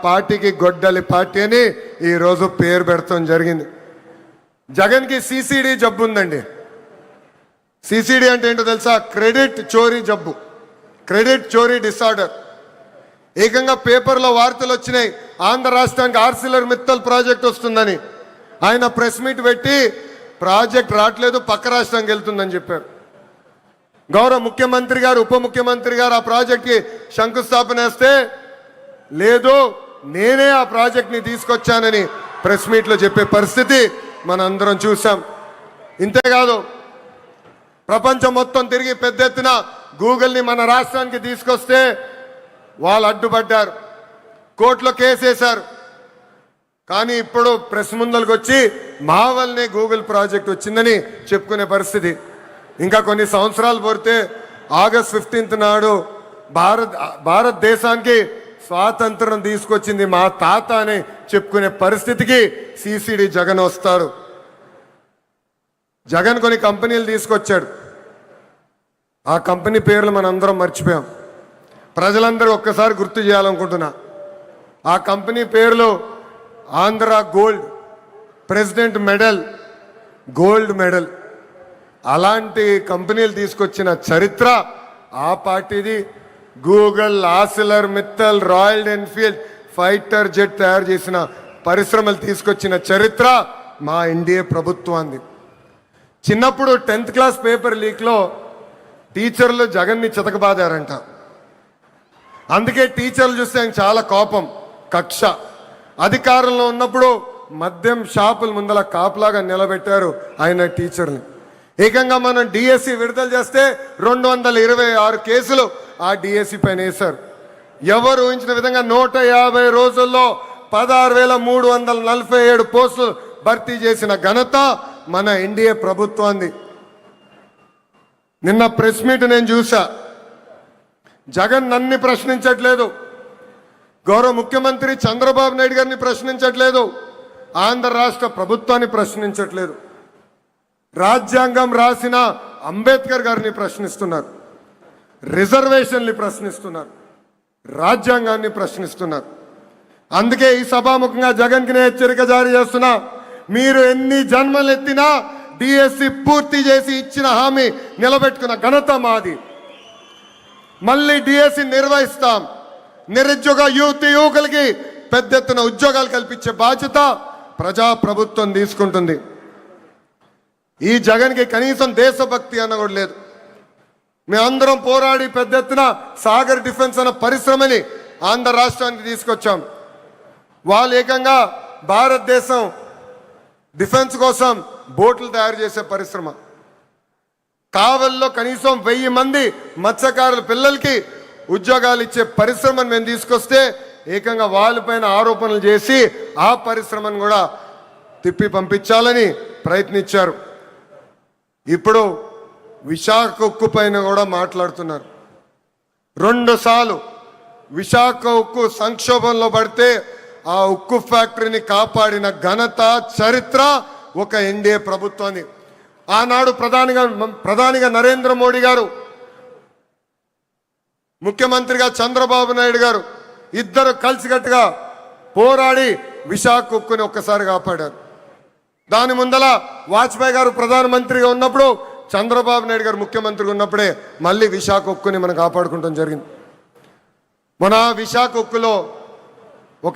పార్టీకి గొడ్డలి పార్టీ అని ఈరోజు పేరు పెడతాం జరిగింది. జగన్కి సిసిడి జబ్బు ఉందండి. సిసిడి అంటే ఏంటో తెలుసా? క్రెడిట్ చోరీ జబ్బు, క్రెడిట్ చోరీ డిసార్డర్. ఏకంగా పేపర్లో వార్తలు వచ్చినాయి, ఆంధ్ర రాష్ట్రానికి ఆర్సిలర్ మిత్తల్ ప్రాజెక్ట్ వస్తుందని. ఆయన ప్రెస్ మీట్ పెట్టి ప్రాజెక్ట్ రావట్లేదు, పక్క రాష్ట్రానికి వెళ్తుందని చెప్పారు. గౌరవ ముఖ్యమంత్రి గారు, ఉప ముఖ్యమంత్రి గారు ఆ ప్రాజెక్ట్కి శంకుస్థాపన వేస్తే లేదు, నేనే ఆ ప్రాజెక్ట్ని తీసుకొచ్చానని ప్రెస్ మీట్లో చెప్పే పరిస్థితి మనందరం చూసాం. ఇంతేకాదు, ప్రపంచం మొత్తం తిరిగి పెద్ద ఎత్తున గూగుల్ని మన రాష్ట్రానికి తీసుకొస్తే వాళ్ళు అడ్డుపడ్డారు, కోర్టులో కేసేశారు. కానీ ఇప్పుడు ప్రెస్ ముందరికి వచ్చి మా వల్లనే గూగుల్ ప్రాజెక్ట్ వచ్చిందని చెప్పుకునే పరిస్థితి. ఇంకా కొన్ని సంవత్సరాలు పోతే ఆగస్ట్ 15 నాడు భారతదేశానికి స్వాతంత్రం తీసుకొచ్చింది మా తాత అని చెప్పుకునే పరిస్థితికి సిసిడి జగన్ వస్తాడు. జగన్ కొన్ని కంపెనీలు తీసుకొచ్చాడు. ఆ కంపెనీ పేర్లు మనందరం మర్చిపోయాం. ప్రజలందరూ ఒక్కసారి గుర్తు చేయాలనుకుంటున్నా. ఆ కంపెనీ పేర్లు Andhra gold, president medal, gold medal. అలాంటి కంపెనీలు తీసుకొచ్చిన చరిత్ర ఆ పార్టీది. Google, Arcelor Mittal, royal Enfield fighter jet తయారు చేసిన పరిశ్రమలు తీసుకొచ్చిన చరిత్ర మా ఎన్డీఏ ప్రభుత్వాన్ని. చిన్నప్పుడు 10th క్లాస్ పేపర్ లీక్లో టీచర్లు జగన్ని చితకబాదారంట. అందుకే టీచర్లు చూస్తే ఆయన చాలా కోపం, కక్ష. అధికారంలో ఉన్నప్పుడు మద్యం షాపుల ముందల కాపులాగా నిలబెట్టారు ఆయన టీచర్ని. ఏకంగా మనం డిఎస్సి విడుదల చేస్తే 226 కేసులు ఆ డిఎస్సి పైన వేశారు. ఎవరు ఊహించిన విధంగా 150 రోజుల్లో 16,347 పోస్టులు భర్తీ చేసిన ఘనత మన ఎన్డీఏ ప్రభుత్వాన్ని. నిన్న ప్రెస్ మీట్ నేను చూసా. జగన్ నన్ను ప్రశ్నించట్లేదు, గౌరవ ముఖ్యమంత్రి చంద్రబాబు నాయుడు గారిని ప్రశ్నించట్లేదు, ఆంధ్ర రాష్ట్ర ప్రభుత్వాన్ని ప్రశ్నించట్లేదు. రాజ్యాంగం రాసిన అంబేద్కర్ గారిని ప్రశ్నిస్తున్నారు, రిజర్వేషన్ని ప్రశ్నిస్తున్నారు, రాజ్యాంగాన్ని ప్రశ్నిస్తున్నారు. అందుకే ఈ సభాముఖంగా జగన్కి నేను హెచ్చరిక జారీ చేస్తున్నా. మీరు ఎన్ని జన్మలు ఎత్తినా డిఎస్సి పూర్తి చేసి ఇచ్చిన హామీ నిలబెట్టుకున్న ఘనత మాది. మళ్ళీ డిఎస్సి నిర్వహిస్తాం. నిరుద్యోగ యువకులకి పెద్ద ఎత్తున ఉద్యోగాలు కల్పించే బాధ్యత ప్రజాప్రభుత్వం తీసుకుంటుంది. ఈ జగన్కి కనీసం దేశభక్తి అన్న కూడా లేదు. మేమందరం పోరాడి పెద్ద ఎత్తున సాగర్ డిఫెన్స్ అన్న పరిశ్రమని ఆంధ్ర రాష్ట్రానికి తీసుకొచ్చాం. వాళ్ళు ఏకంగా భారతదేశం డిఫెన్స్ కోసం బోట్లు తయారు చేసే పరిశ్రమ. కావల్లో కనీసం 1000 మంది మత్స్యకారుల పిల్లలకి ఉద్యోగాలు ఇచ్చే పరిశ్రమను మేము తీసుకొస్తే ఏకంగా వాళ్ళపైన ఆరోపణలు చేసి ఆ పరిశ్రమను కూడా తిప్పి పంపించాలని ప్రయత్నించారు. ఇప్పుడు విశాఖ ఉక్కు పైన కూడా మాట్లాడుతున్నారు. 2 సార్లు విశాఖ ఉక్కు సంక్షోభంలో పడితే ఆ ఉక్కు ఫ్యాక్టరీని కాపాడిన ఘనత, చరిత్ర ఒక ఎన్డీఏ ప్రభుత్వాన్ని. ఆనాడు ప్రధానిగా నరేంద్ర మోడీ గారు, ముఖ్యమంత్రిగా చంద్రబాబు నాయుడు గారు ఇద్దరు కలిసికట్టుగా పోరాడి విశాఖ ఉక్కుని ఒక్కసారి కాపాడారు. దాని ముందల వాజ్పేయి గారు ప్రధానమంత్రిగా ఉన్నప్పుడు, చంద్రబాబు నాయుడు గారు ముఖ్యమంత్రిగా ఉన్నప్పుడే మళ్ళీ విశాఖ ఉక్కుని మనం కాపాడుకుంటాం జరిగింది. మన విశాఖ ఉక్కులో